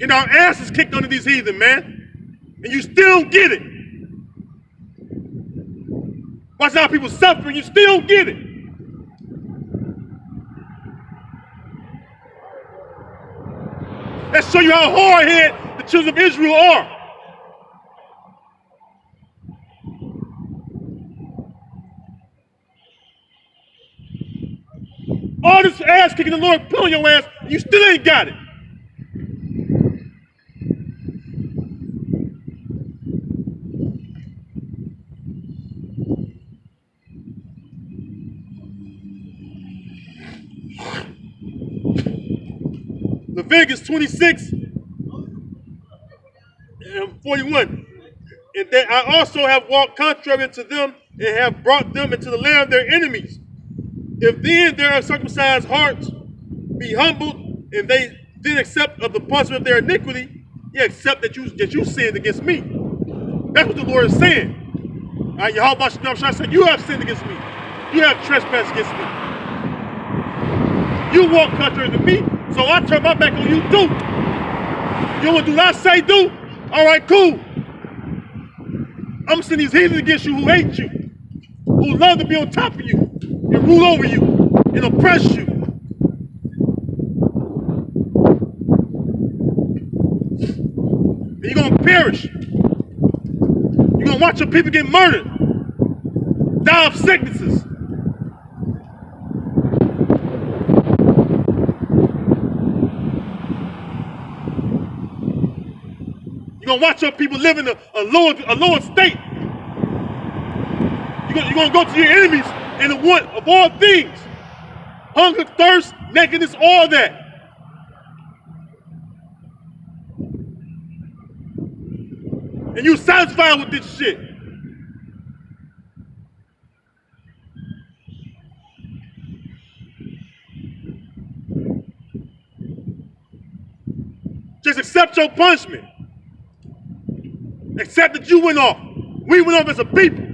Getting our asses kicked under these heathen, man. And you still don't get it. Watch how people suffering, you still don't get it. That show you how hard-headed the children of Israel are. All this ass kicking the Lord put on your ass, and you still ain't got it. Leviticus 26 and 41. And that I also have walked contrary to them and have brought them into the land of their enemies. If then their uncircumcised hearts be humbled, and they then accept of the punishment of their iniquity, yeah, accept that you sinned against me. That's what the Lord is saying. All right, Yahweh said, you have sinned against me. You have trespassed against me. You walk contrary to me, so I turn my back on you too. You want to do what I say do? All right, cool. I'm sending these heathens against you who hate you, who love to be on top of you and rule over you and oppress you. And you're going to perish. You're going to watch your people get murdered, die of sicknesses. You're going to watch your people live in a lower state. You're going to go to your enemies and the want of all things. Hunger, thirst, nakedness, all that. And you're satisfied with this shit. Just accept your punishment. Accept that you went off. We went off as a people.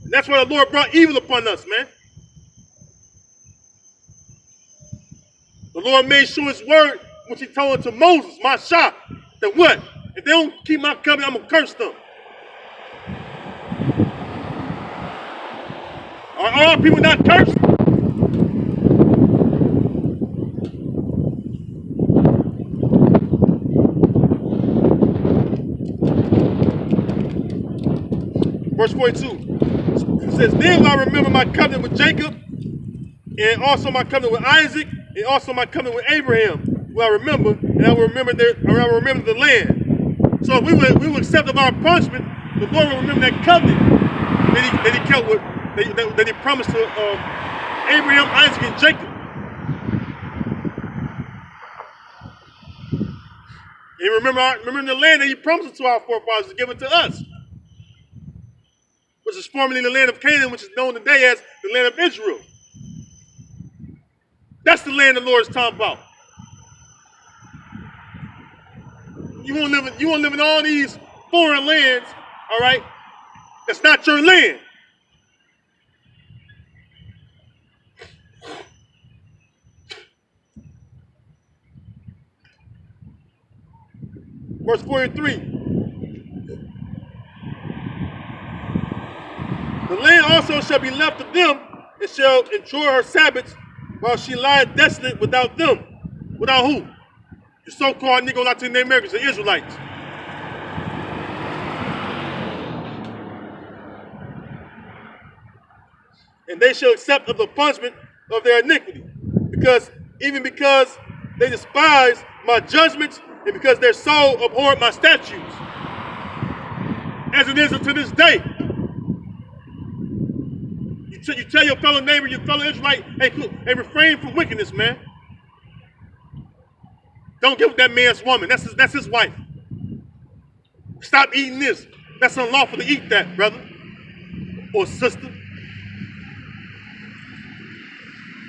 And that's why the Lord brought evil upon us, man. The Lord made sure his word, which he told to Moses, my shop, that what? If they don't keep my covenant, I'm going to curse them. Are all people not cursed? Verse 42. It says, then will I remember my covenant with Jacob, and also my covenant with Isaac, and also my covenant with Abraham will I remember, and I will remember the land. So if we will accept of our punishment, the Lord will remember that covenant that he kept with, that he promised to Abraham, Isaac, and Jacob. And remember the land that he promised to our forefathers to give it to us, which is formerly the land of Canaan, which is known today as the land of Israel. That's the land the Lord is talking about. You won't live in all these foreign lands, all right? That's not your land. Verse 43. The land also shall be left of them, and shall enjoy her Sabbaths, while she lieth desolate without them. Without who? The so-called Negro Latin Americans, the Israelites. And they shall accept of the punishment of their iniquity, because they despise my judgments, and because their soul abhorred my statutes, as it is unto this day. You tell your fellow neighbor, your fellow Israelite, hey, refrain from wickedness, man. Don't give that man's woman. That's his wife. Stop eating this. That's unlawful to eat that, brother or sister.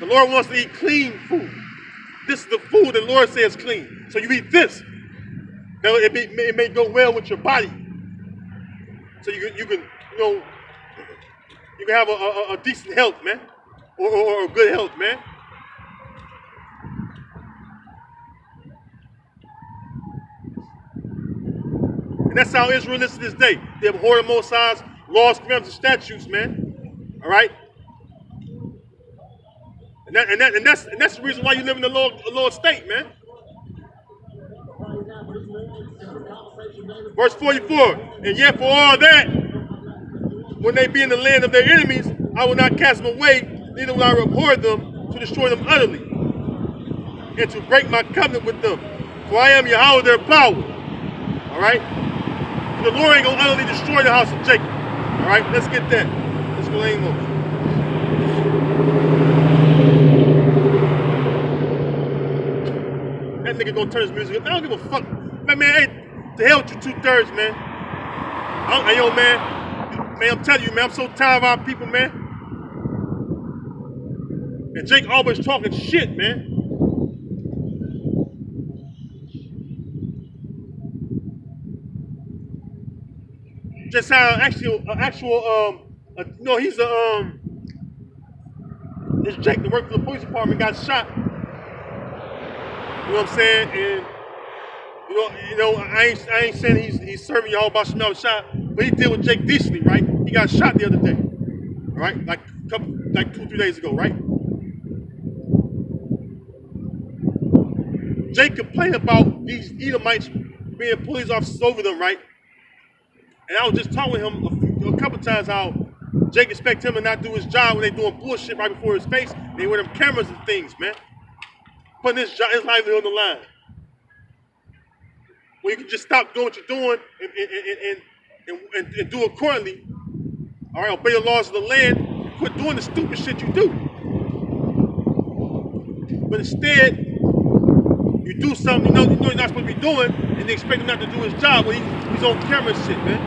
The Lord wants to eat clean food. This is the food the Lord says clean. So you eat this. Now it may go well with your body. So you can you can have a decent health, man, or good health, man. And that's how Israel is to this day. They abhor the Most High's laws, commandments, and statutes, man. All right. And that's the reason why you live in the Lord state, man. Verse 44. And yet for all that, when they be in the land of their enemies, I will not cast them away, neither will I abhor them to destroy them utterly, and to break my covenant with them. For I am Yahweh their power. All right. The Lord ain't gonna utterly destroy the house of Jacob. All right. Let's get that. Let's go Amos. That nigga gonna turn his music up. I don't give a fuck. Man, hey, the hell with you 2/3, man. Hey, yo, man, I'm telling you, man, I'm so tired of our people, man. And Jake always talking shit, man. Just how he's this Jake that worked for the police department got shot. You know what I'm saying? And you know, I ain't saying he's serving y'all about Shemel shot, but he deal with Jake decently, right? He got shot the other day, right? Like 2-3 days ago, right? Jake complained about these Edomites being police officers over them, right? And I was just talking with him a couple times how Jake expect him to not do his job when they doing bullshit right before his face. They wear them cameras and things, man. Putting his livelihood on the line. When you can just stop doing what you're doing and do accordingly. All right, obey the laws of the land. Quit doing the stupid shit you do. But instead, you do something you know you're not supposed to be doing, and they expect him not to do his job when he's on camera and shit, man.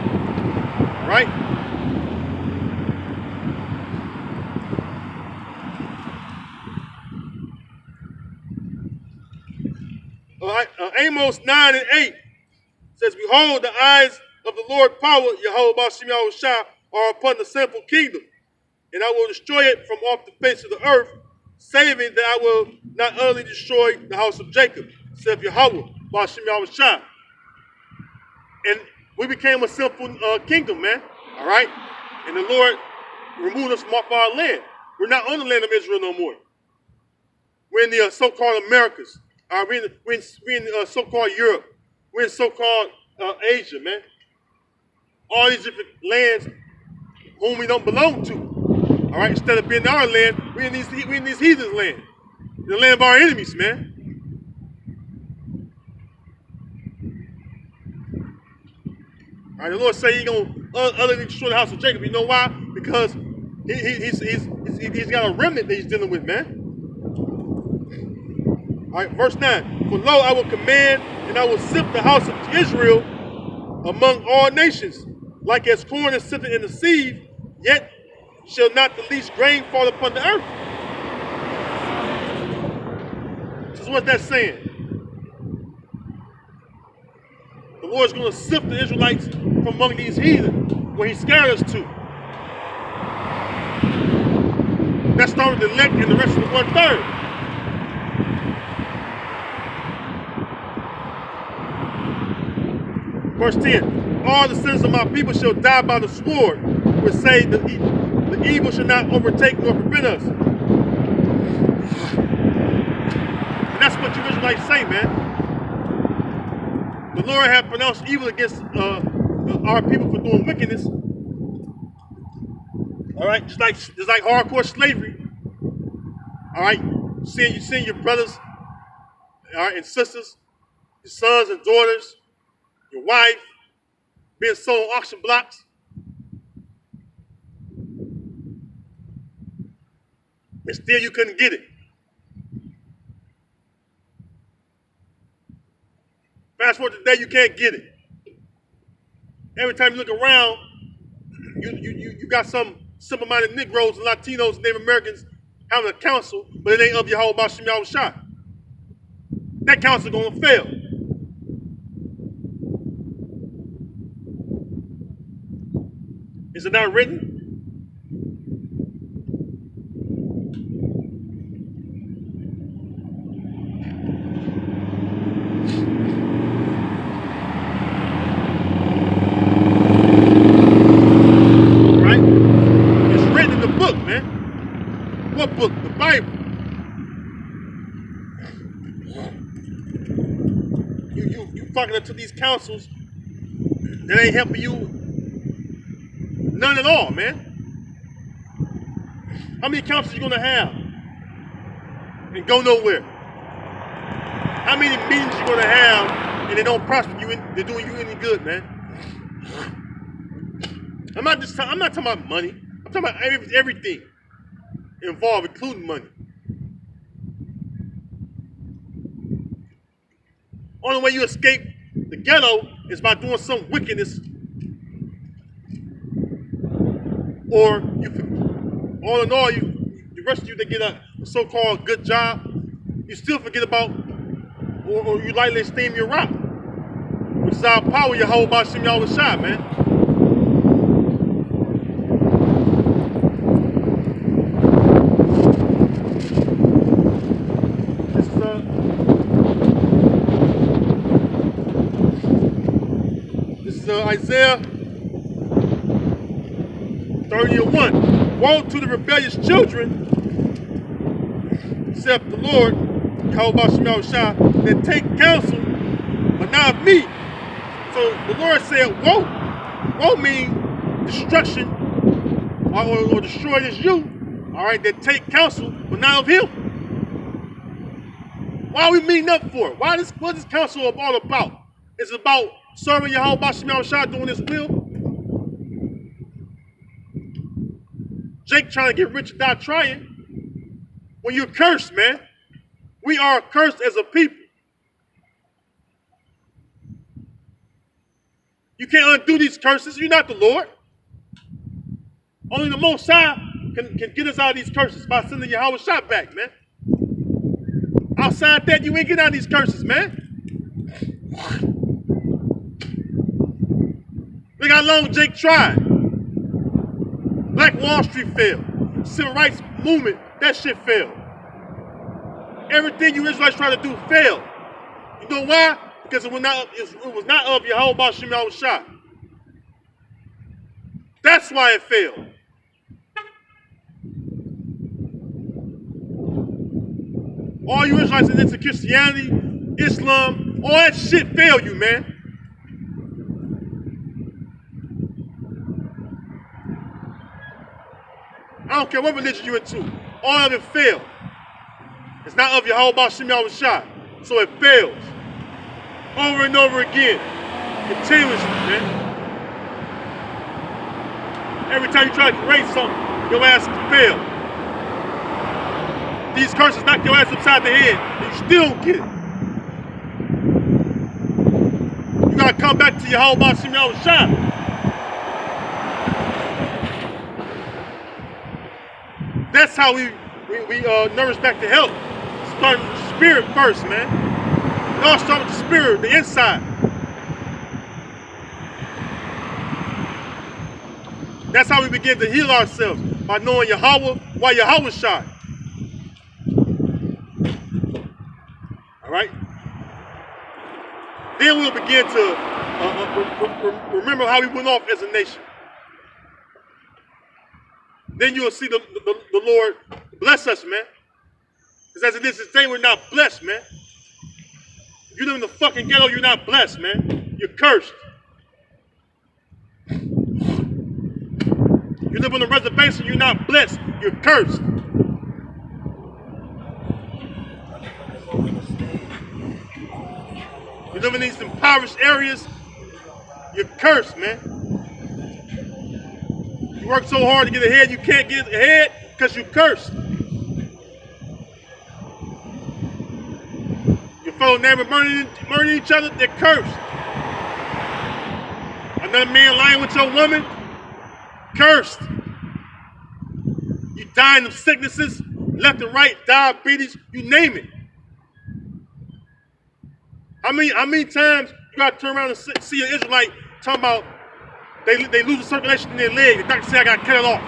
All right? All right, Amos 9:8 says, behold, the eyes of the Lord power, Yahweh Ba'Shem Yahushua, are upon the sinful kingdom, and I will destroy it from off the face of the earth, saving that I will not utterly destroy the house of Jacob, saith Yahweh Ba'Shem Yahushua. And we became a sinful kingdom, man. All right? And the Lord removed us from off our land. We're not on the land of Israel no more. We're in the so-called Americas. We're in so-called Europe. We're in so-called Asia, man. All these different lands whom we don't belong to. All right, instead of being in our land, we're in these heathens' land, the land of our enemies, man. All right, the Lord say He's gonna utterly destroy the house of Jacob. You know why? Because he's got a remnant that He's dealing with, man. All right, verse 9. For lo, I will command, and I will sift the house of Israel among all nations, like as corn is sifted in the sieve, yet shall not the least grain fall upon the earth. So what's that saying? The Lord's going to sift the Israelites from among these heathen, where He scattered us to. That started the elect and the rest of the 1/3. Verse 10, all the sins of my people shall die by the sword, which say the evil shall not overtake nor prevent us. And that's what you Israelites say, man. The Lord hath pronounced evil against our people for doing wickedness. All right, just like hardcore slavery. All right, you seeing your brothers, all right, and sisters, your sons and daughters, your wife being sold on auction blocks. And still you couldn't get it. Fast forward to today, you can't get it. Every time you look around, you got some simple-minded Negroes and Latinos and Native Americans having a council, but it ain't of Yahweh Ba'Shem Yahushua. That council gonna fail. Is it not written? book, the Bible. You flocking into these councils that ain't helping you none at all, man. How many councils you gonna have and go nowhere? How many meetings you gonna have and they don't prosper you? They're doing you any good, man. I'm not talking about money. I'm talking about everything involved, including money. Only way you escape the ghetto is by doing some wickedness, or all in all, the rest of you that get a so-called good job, you still forget about, or you lightly esteem your rock, which is our power, Yahweh Bashim Yahweh Shai, man. This is Isaiah 30:1. Woe to the rebellious children, saith the Lord, Yahweh Bashim Yahweh Shai, that take counsel, but not of me. So the Lord said, woe. Woe means destruction, or destroy is you, all right, that take counsel, but not of him. Why are we meeting up for it? What is counsel all about? It's about serving Yahweh Bashim Yahweh Shai, doing his will. Jake trying to get rich without trying. When you're cursed, man. We are cursed as a people. You can't undo these curses. You're not the Lord. Only the Most High can get us out of these curses by sending Yahweh Shai back, man. Outside that, you ain't getting out of these curses, man. Look how long Jake tried. Black Wall Street failed. Civil rights movement, that shit failed. Everything you Israelites try to do failed. You know why? Because it was not of Yahweh Bashim Yahweh Shai. That's why it failed. All you Israelites into Christianity, Islam, all that shit failed you, man. I don't care what religion you're into. All of it failed. It's not of Yahweh Bashim Yahweh Shai. So it fails. Over and over again. Continuously, man. Every time you try to create something, your ass fails. These curses knock your ass upside the head, and you still don't get it. You gotta come back to Yahweh Bashim Yahweh Shai. That's how we nourish back to health. Start with the spirit first, man. It all start with the spirit, the inside. That's how we begin to heal ourselves, by knowing Yahweh, why Yahweh Shai. All right? Then we'll begin to remember how we went off as a nation. Then you'll see the Lord bless us, man. Because as it is this day, we're not blessed, man. If you live in the fucking ghetto, you're not blessed, man. You're cursed. You live on a reservation, you're not blessed. You're cursed. You live in these impoverished areas, you're cursed, man. You work so hard to get ahead, you can't get ahead because you're cursed. Your fellow neighbor murdering each other, they're cursed. Another man lying with your woman, cursed. You dying of sicknesses, left and right, diabetes, you name it. How many times you gotta turn around and see an Israelite talking about they lose the circulation in their leg, the doctor say I gotta cut it off.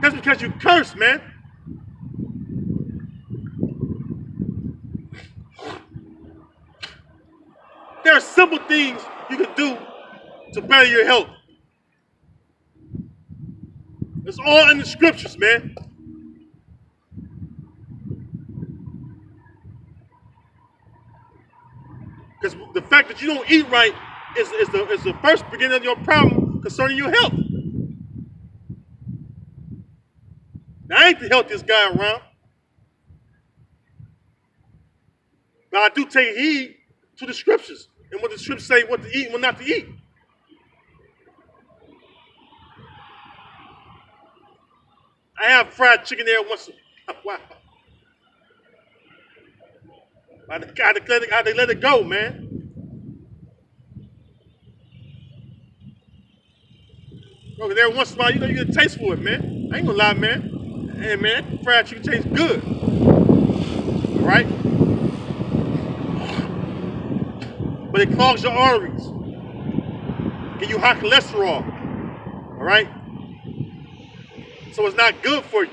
That's because you cursed, man. There are simple things you can do to better your health. It's all in the scriptures, man. Because the fact that you don't eat right is the first beginning of your problem concerning your health. Now, I ain't the healthiest guy around, but I do take heed to the scriptures and what the scriptures say what to eat and what not to eat. I have fried chicken there once. Wow. I had to let it go, man. Okay, every once in a while, you get a taste for it, man. I ain't gonna lie, man. Hey, man, that fried chicken tastes good. All right? But it clogs your arteries. Give you high cholesterol. All right? So it's not good for you.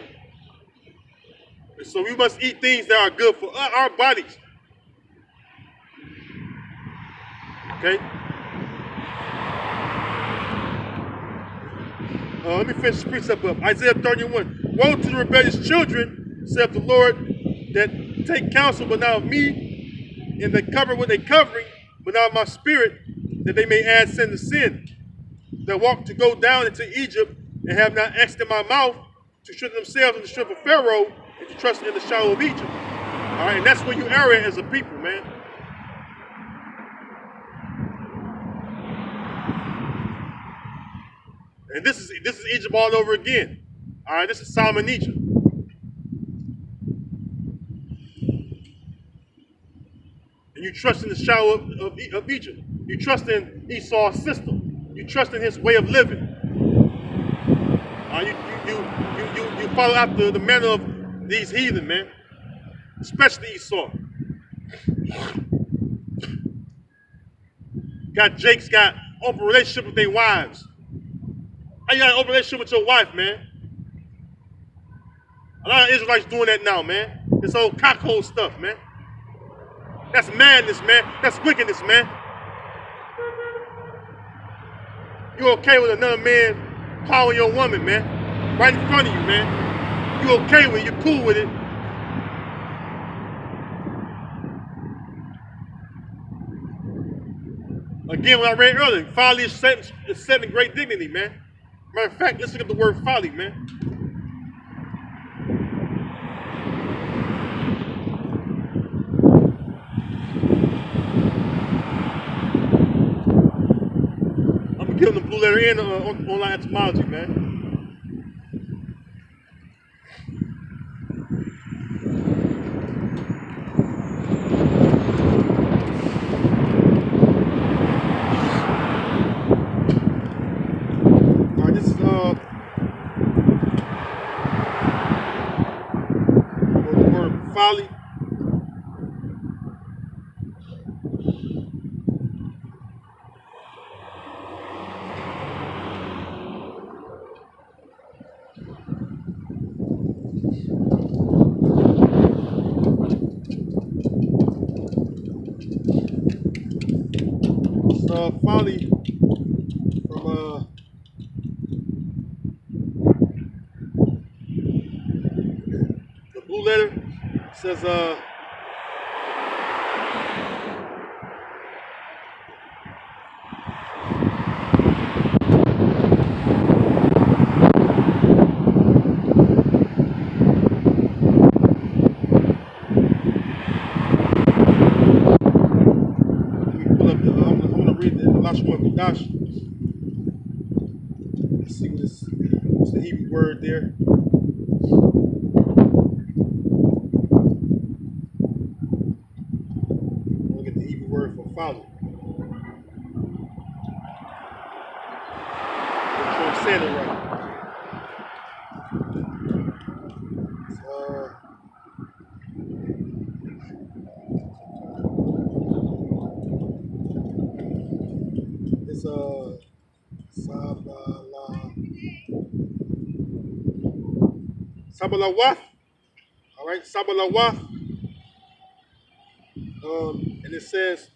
So we must eat things that are good for our bodies. Okay? Let me finish this precept up. Isaiah 31. Woe to the rebellious children, saith the Lord, that take counsel but not of me, and that cover with a covering, but not of my spirit, that they may add sin to sin. That walk to go down into Egypt, and have not asked in my mouth, to strengthen themselves in the strength of Pharaoh, and to trust in the shadow of Egypt. All right, and that's where you err at as a people, man. And this is Egypt all over again. All right, this is Solomon, Egypt. And you trust in the shadow of Egypt. You trust in Esau's system. You trust in his way of living. You follow after the manner of these heathen, man. Especially Esau. Jake's got open relationship with their wives. How you got an open relationship with your wife, man? A lot of Israelites doing that now, man. This old cockhole stuff, man. That's madness, man. That's wickedness, man. You okay with another man plowing your woman, man? Right in front of you, man. You okay with it. You cool with it. Again, what I read earlier, folly is set in great dignity, man. Matter of fact, let's look at the word folly, man. I'm gonna give them the blue letter N on online etymology, man. Folly. Folly from the blue letter says Let's see what's the Hebrew word there. Look at the Hebrew word for folly. Make sure I'm saying it right. It's Sabalawath. All right, Sabalawath. And it says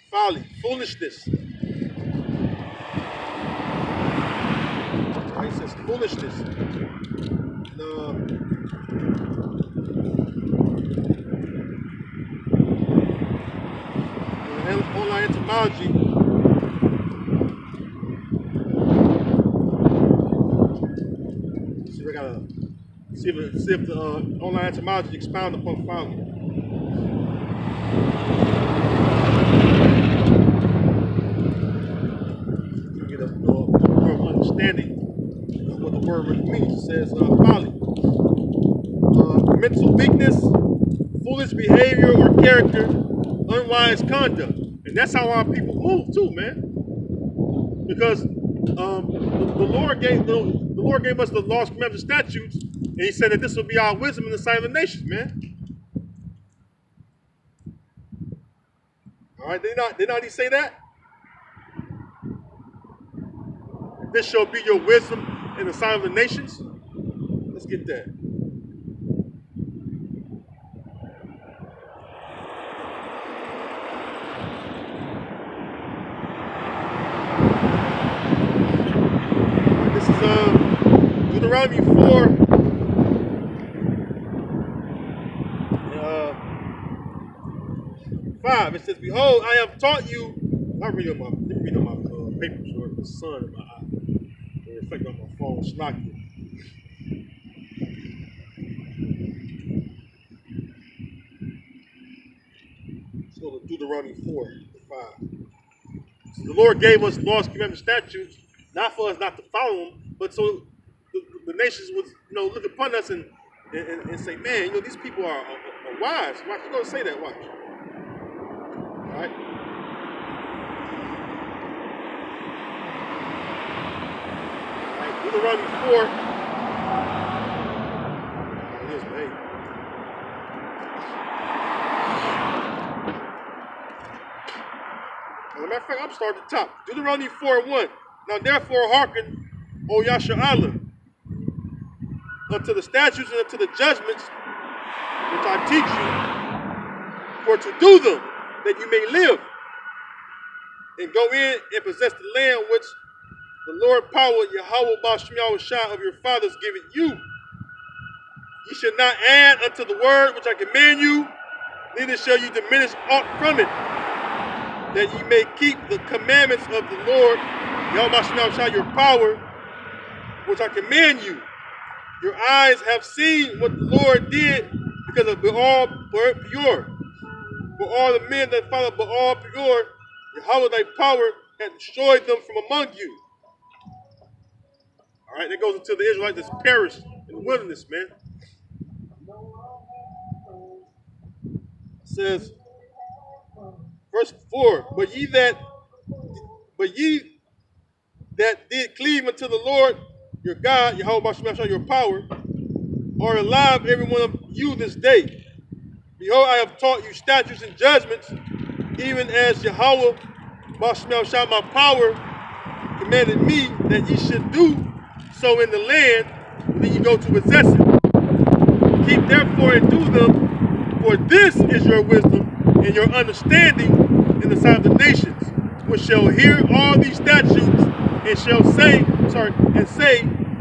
folly, foolishness. foolishness. And online etymology. See, we gotta see if the online etymology expound upon folly. Get a more understanding of what the word really means. It says folly, mental weakness, foolish behavior or character, unwise conduct, and that's how our people move too, man. Because the Lord gave us the laws, commandments, and statutes, and He said that this will be our wisdom in the sight of the nations, man. All right, did not He say that? This shall be your wisdom in the sight of the nations. Let's get that. This is Deuteronomy 4. 5. It says, "Behold, I have taught you." Let me read on my paper short. The sun in my eye. It reflects on my phone. Slacking. Let's go to Deuteronomy 4:5. So the Lord gave us laws, commandments, statutes, not for us not to follow them, but so the nations would, look upon us and say, "Man, these people are wise." Watch, you're gonna say that. Watch. All right. Deuteronomy 4. Here's the 8. As a matter of fact, I'm starting at the top. Deuteronomy 4:1. "Now therefore hearken, O Yasha'Allah, unto the statutes and unto the judgments which I teach you, for to do them, that you may live, and go in and possess the land which the Lord power, Yahweh Ba'Shem Yahushua of your fathers giveth you. Ye shall not add unto the word which I command you, neither shall you diminish aught from it, that ye may keep the commandments of the Lord, Yahweh Ba'Shem Yahushua your power, which I command you. Your eyes have seen what the Lord did because of Baal Peor. For all the men that follow Baal Peor, Yahweh thy power hath destroyed them from among you." All right, that goes until the Israelites that's perished in the wilderness, man. It says, verse 4, but ye that did cleave unto the Lord your God, Yahweh Ba'Shem your power, are alive, every one of you this day. Behold, I have taught you statutes and judgments, even as Yahweh Ba'Shem my power commanded me that ye should do so in the land when ye go to possess it. Keep therefore and do them, for this is your wisdom and your understanding in the sight of the nations, which shall hear all these statutes and shall say,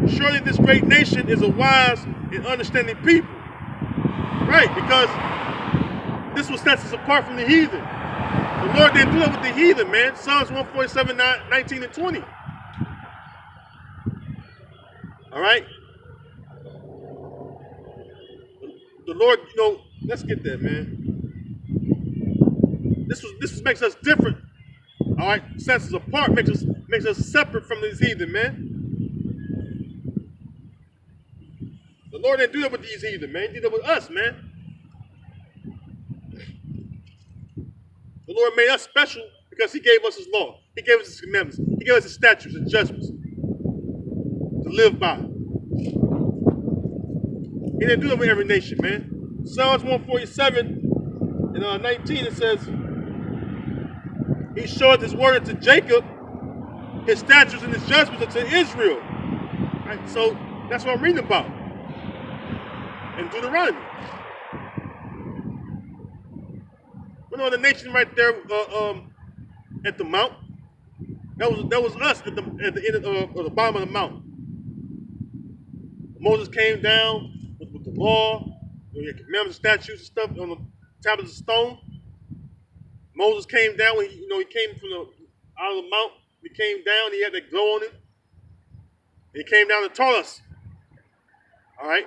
surely this great nation is a wise and understanding people. Right, because this will set us apart from the heathen. The Lord didn't do that with the heathen, man. Psalms 147, 19 and 20. All right? The Lord, let's get that, man. This makes us different. All right? Sets us apart, makes us separate from these heathen, man. The Lord didn't do that with these heathen, man. He did that with us, man. The Lord made us special because He gave us His law. He gave us His commandments. He gave us His statutes and judgments to live by. He didn't do that with every nation, man. Psalms 147 and 19, it says, He showed His word unto Jacob, His statutes and His judgments unto Israel. Right? So that's what I'm reading about in Deuteronomy. We know the nation right there at the mount. That was us at the end of the bottom of the mountain. Moses came down with the law, he had commandments, statutes, and stuff on the tablets of stone. Moses came down when he came from out of the mount. He came down. He had that glow on him. He came down and taught us. All right,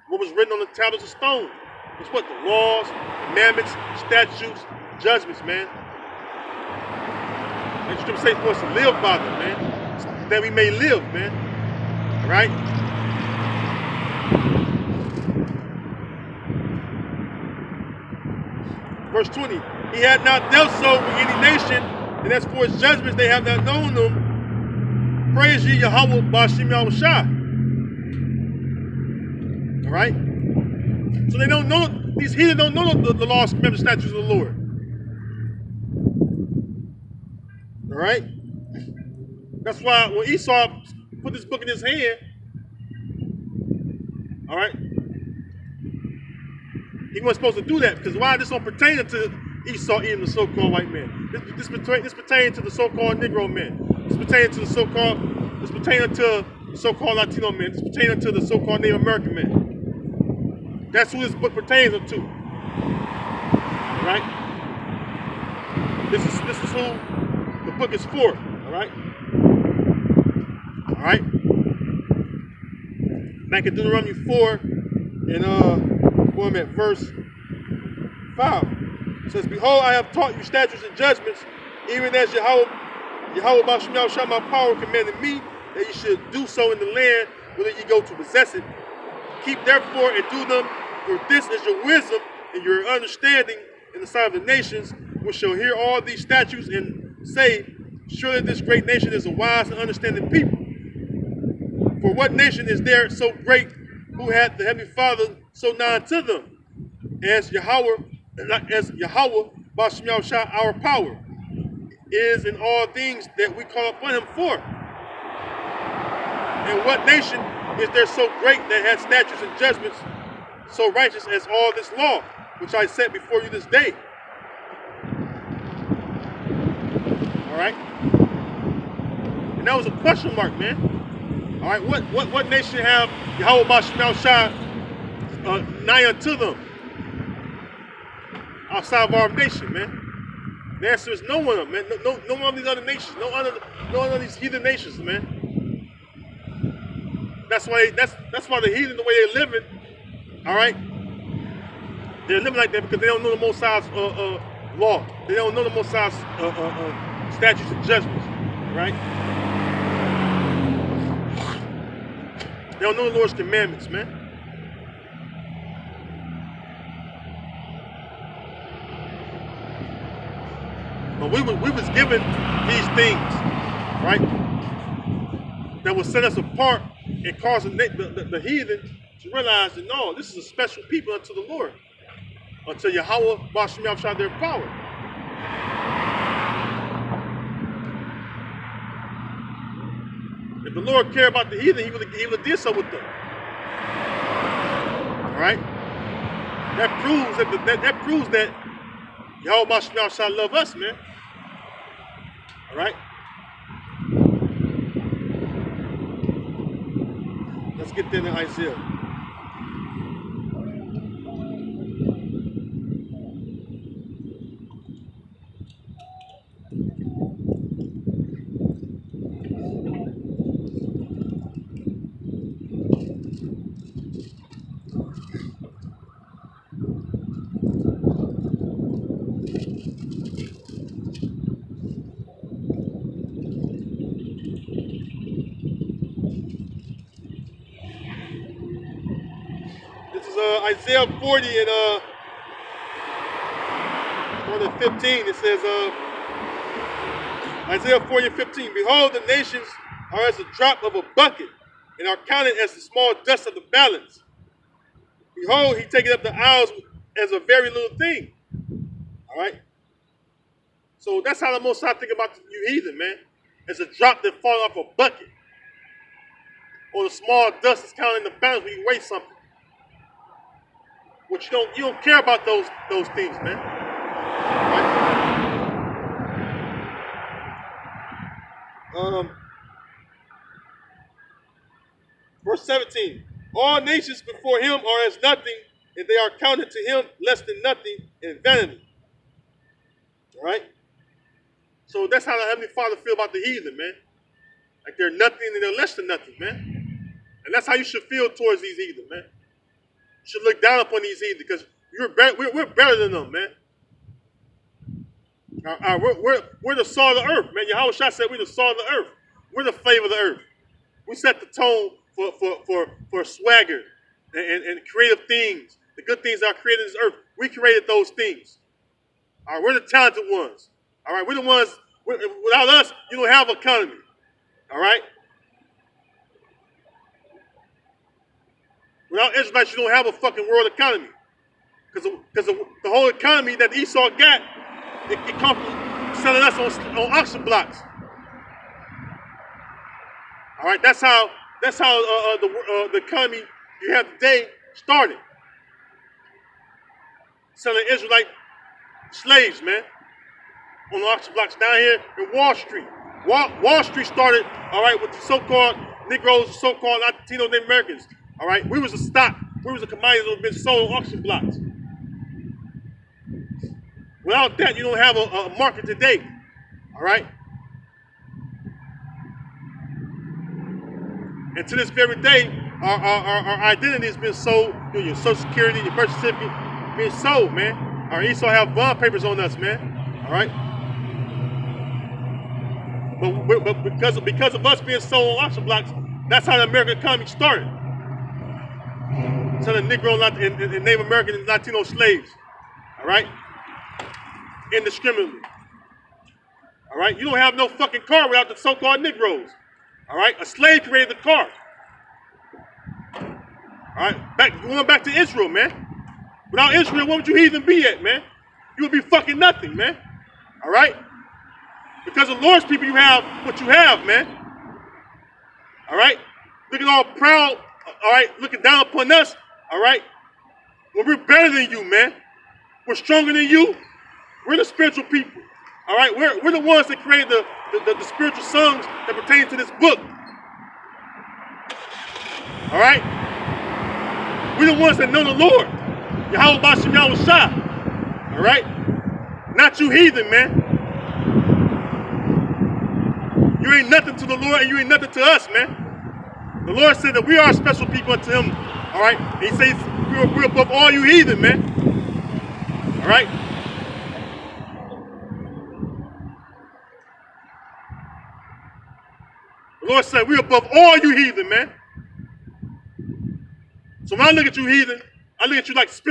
what was written on the tablets of stone? It's what the laws, commandments, statutes, judgments, man. And the scripture says for us to live by them, man, that we may live, man. All right. Verse 20. He had not dealt so with any nation, and as for his judgments, they have not known them. Praise ye Yahweh Ba'Shem Yahushua. All right? So they don't know, these heathen don't know the laws, commandments, statutes of the Lord. All right? That's why when Esau put this book in his hand, all right, he wasn't supposed to do that, because why? This don't pertain to Esau eating the so-called white man. This pertains to the so-called Negro man. This pertains to the so-called, this pertains to the so-called Latino man. This pertains to the so-called Native American man. That's who this book pertains to. All right? This is who the book is for. All right? All right? Back in Deuteronomy 4, and going at verse 5. It says, behold, I have taught you statutes and judgments, even as Yahweh Ba'Shem Yahushua my power commanded me, that you should do so in the land whither ye go to possess it. Keep therefore and do them, for this is your wisdom and your understanding in the sight of the nations, which shall hear all these statutes and say, surely this great nation is a wise and understanding people. For what nation is there so great who hath the Heavenly Father so nigh to them, as Yahweh Ba'Shem Yahushua our power is in all things that we call upon him for? And what nation is there so great that hath statutes and judgments so righteous as all this law, which I set before you this day? All right? And that was a question mark, man. All right, what nation have Yahweh Ba'Shem Yahushua nigh unto them outside of our nation, man? The answer is no one of them, man. No one of these other nations, no one of these heathen nations, man. That's why the heathen, the way they're living, all right, they're living like that because they don't know the Most High's law. They don't know the Most High's statutes and judgments, right? They don't know the Lord's commandments, man. But we was given these things, right, that will set us apart and cause the heathen to realize that no, this is a special people unto the Lord, unto Yahweh Ba'Shem Yahushua their power. If the Lord cared about the heathen, he would have did so with them. All right, that proves that Yahweh Ba'Shem Yahushua love us, man. All right. Let's get there to Isaiah. Isaiah 40 and 15, it says, Isaiah 40 and 15, behold, the nations are as a drop of a bucket, and are counted as the small dust of the balance. Behold, he taketh up the isles as a very little thing. All right? So that's how the Most High think about you heathen, man. As a drop that falls off a bucket. Or the small dust that's counted in the balance when you weigh something. But you don't care about those things, man. Right? Verse 17. All nations before him are as nothing, and they are counted to him less than nothing in vanity. All right? So that's how the Heavenly Father feel about the heathen, man. Like they're nothing and they're less than nothing, man. And that's how you should feel towards these heathen, man. You should look down upon these heathen because we're better than them, man. We're the salt of the earth, man. Yahweh Shah said we're the salt of the earth. We're the flavor of the earth. We set the tone for swagger and creative things. The good things that are created in this earth, we created those things. All right, we're the talented ones. All right, we're the ones, without us, you don't have economy. All right? Without Israelites, you don't have a fucking world economy. Because the whole economy that Esau got, it comes from selling us on auction blocks. All right, that's how the economy you have today started. Selling Israelite slaves, man, on the auction blocks down here in Wall Street. Wall Street started, all right, with the so-called Negroes, the so-called Latino Native Americans. All right, we was a stock, we was a commodity that had been sold on auction blocks. Without that, you don't have a market today. All right. And to this very day, our identity has been sold. Your Social Security, your birth certificate, being sold, man. Our Esau have bond papers on us, man. All right. But because of us being sold on auction blocks, that's how the American economy started. Selling Negro and Native American and Latino slaves. All right. Indiscriminately. All right. You don't have no fucking car without the so-called Negroes. All right, a slave created the car. All right, going back to Israel, man. Without Israel, what would you heathen be at, man? You would be fucking nothing, man. All right? Because of the Lord's people, you have what you have, man. All right? Looking all proud, all right, looking down upon us, all right? Well, we're better than you, man. We're stronger than you. We're the spiritual people. All right? We're the ones that created the spiritual songs that pertain to this book. All right? We're the ones that know the Lord. Yahweh Bashem Yahweh Shah. All right? Not you heathen, man. You ain't nothing to the Lord and you ain't nothing to us, man. The Lord said that we are special people unto him. All right? And he says we're above all you heathen, man. All right? The Lord said, we're above all you heathen, man. So when I look at you heathen, I look at you like spiritual.